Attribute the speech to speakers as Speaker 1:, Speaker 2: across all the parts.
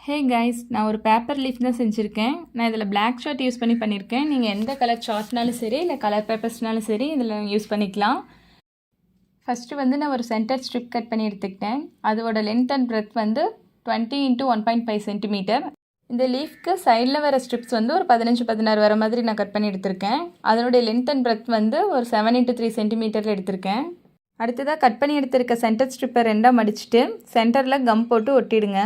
Speaker 1: Hey guys, நான் ஒரு paper leaf தான் செஞ்சுருக்கேன். நான் இதில் பிளாக் சார்ட் யூஸ் பண்ணியிருக்கேன். நீங்கள் எந்த கலர் சார்ட்னாலும் சரி, இல்லை கலர் பேப்பர்ஸ்னாலும் சரி இதில் யூஸ் பண்ணிக்கலாம். ஃபஸ்ட்டு வந்து நான் ஒரு சென்டர் ஸ்ட்ரிப் கட் பண்ணி எடுத்துக்கிட்டேன். அதோட லென்த் அண்ட் பிரெத் வந்து 20 × 1.5 சென்டிமீட்டர். இந்த லீஃப்க்கு சைடில் வர ஸ்ட்ரிப்ஸ் வந்து ஒரு 15-16 வர மாதிரி நான் கட் பண்ணி எடுத்திருக்கேன். அதனுடைய லென்த் அண்ட் பிரெத் வந்து ஒரு 7 × 3 சென்டிமீட்டரில் எடுத்திருக்கேன். அடுத்ததாக கட் பண்ணி எடுத்திருக்க சென்டர் ஸ்ட்ரிப்பை ரெண்டாக மடிச்சுட்டு சென்டரில் கம் போட்டு ஒட்டிடுங்க.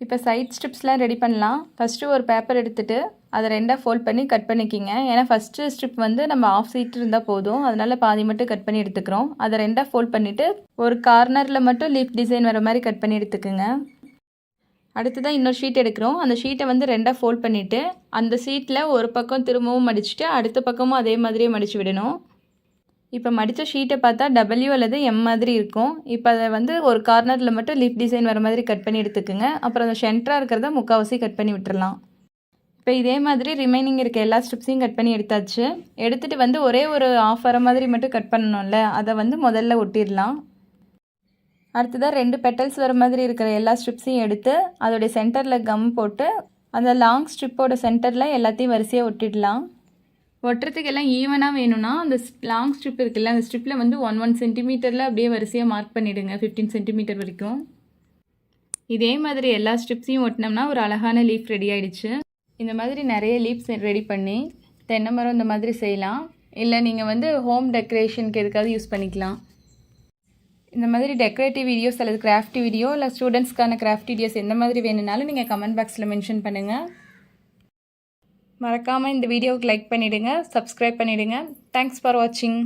Speaker 1: இப்போ சைட் ஸ்ட்ரிப்ஸ்லாம் ரெடி பண்ணலாம். ஃபஸ்ட்டு ஒரு பேப்பர் எடுத்துகிட்டு அதை ரெண்டாக ஃபோல்ட் பண்ணி கட் பண்ணிக்கிங்க. ஏன்னா ஃபஸ்ட்டு ஸ்ட்ரிப் வந்து நம்ம ஆஃப் சீட் இருந்தால் போதும், அதனால் பாதி மட்டும் கட் பண்ணி எடுத்துக்கிறோம். அதை ரெண்டாக ஃபோல்ட் பண்ணிவிட்டு ஒரு கார்னரில் மட்டும் லீஃப் டிசைன் வர மாதிரி கட் பண்ணி எடுத்துக்குங்க. அடுத்ததான் இன்னொரு ஷீட் எடுக்கிறோம். அந்த ஷீட்டை வந்து ரெண்டாக ஃபோல்ட் பண்ணிவிட்டு அந்த ஷீட்டில் ஒரு பக்கம் திரும்பவும் மடிச்சுட்டு அடுத்த பக்கமும் அதே மாதிரியே மடித்து விடணும். இப்போ மடித்த ஷீட்டை பார்த்தா W அல்லது M மாதிரி இருக்கும். இப்போ அதை வந்து ஒரு கார்னரில் மட்டும் லீஃப் டிசைன் வர மாதிரி கட் பண்ணி எடுத்துக்குங்க. அப்புறம் அந்த சென்டராக இருக்கிறத முக்கால்வாசி கட் பண்ணி விட்டுறலாம். இப்போ இதே மாதிரி ரிமைனிங் இருக்க எல்லா ஸ்ட்ரிப்ஸையும் கட் பண்ணி எடுத்தாச்சு. எடுத்துகிட்டு வந்து ஒரே ஒரு ஆஃப் வர மாதிரி மட்டும் கட் பண்ணணும்ல, அதை வந்து முதல்ல ஒட்டிடலாம். அடுத்ததாக 2 பெட்டல்ஸ் வர மாதிரி இருக்கிற எல்லா ஸ்ட்ரிப்ஸையும் எடுத்து அதோடைய சென்டரில் கம் போட்டு அந்த லாங் ஸ்ட்ரிப்போட சென்டரில் எல்லாத்தையும் வரிசையாக ஒட்டிடலாம். ஒட்டுறதுக்கு எல்லாம் ஈவனாக வேணும்னா அந்த லாங் ஸ்ட்ரிப் இருக்குல்ல, அந்த ஸ்ட்ரிப்பில் வந்து 1 சென்டிமீட்டரில் அப்படியே வரிசையாக மார்க் பண்ணிவிடுங்க, 15 சென்டிமீட்டர் வரைக்கும். இதே மாதிரி எல்லா ஸ்ட்ரிப்ஸையும் ஒட்டினோம்னா ஒரு அழகான லீஃப் ரெடி ஆகிடுச்சு. இந்த மாதிரி நிறைய லீஃப்ஸ் ரெடி பண்ணி தென்னை மரம் இந்த மாதிரி செய்யலாம். இல்லை நீங்கள் வந்து ஹோம் டெக்கரேஷனுக்கு எதுக்காவது யூஸ் பண்ணிக்கலாம். இந்த மாதிரி டெக்கரேட்டிவ் வீடியோஸ் அல்லது கிராஃப்ட் வீடியோ இல்லை ஸ்டூடெண்ட்ஸ்க்கான கிராஃப்ட் வீடியோஸ் எந்த மாதிரி வேணும்னாலும் நீங்கள் கமெண்ட் பாக்ஸில் மென்ஷன் பண்ணுங்கள். மறக்காமல் இந்த வீடியோவுக்கு லைக் பண்ணிவிடுங்க, சப்ஸ்கிரைப் பண்ணிவிடுங்க. தேங்க்ஸ் ஃபார் வாட்சிங்.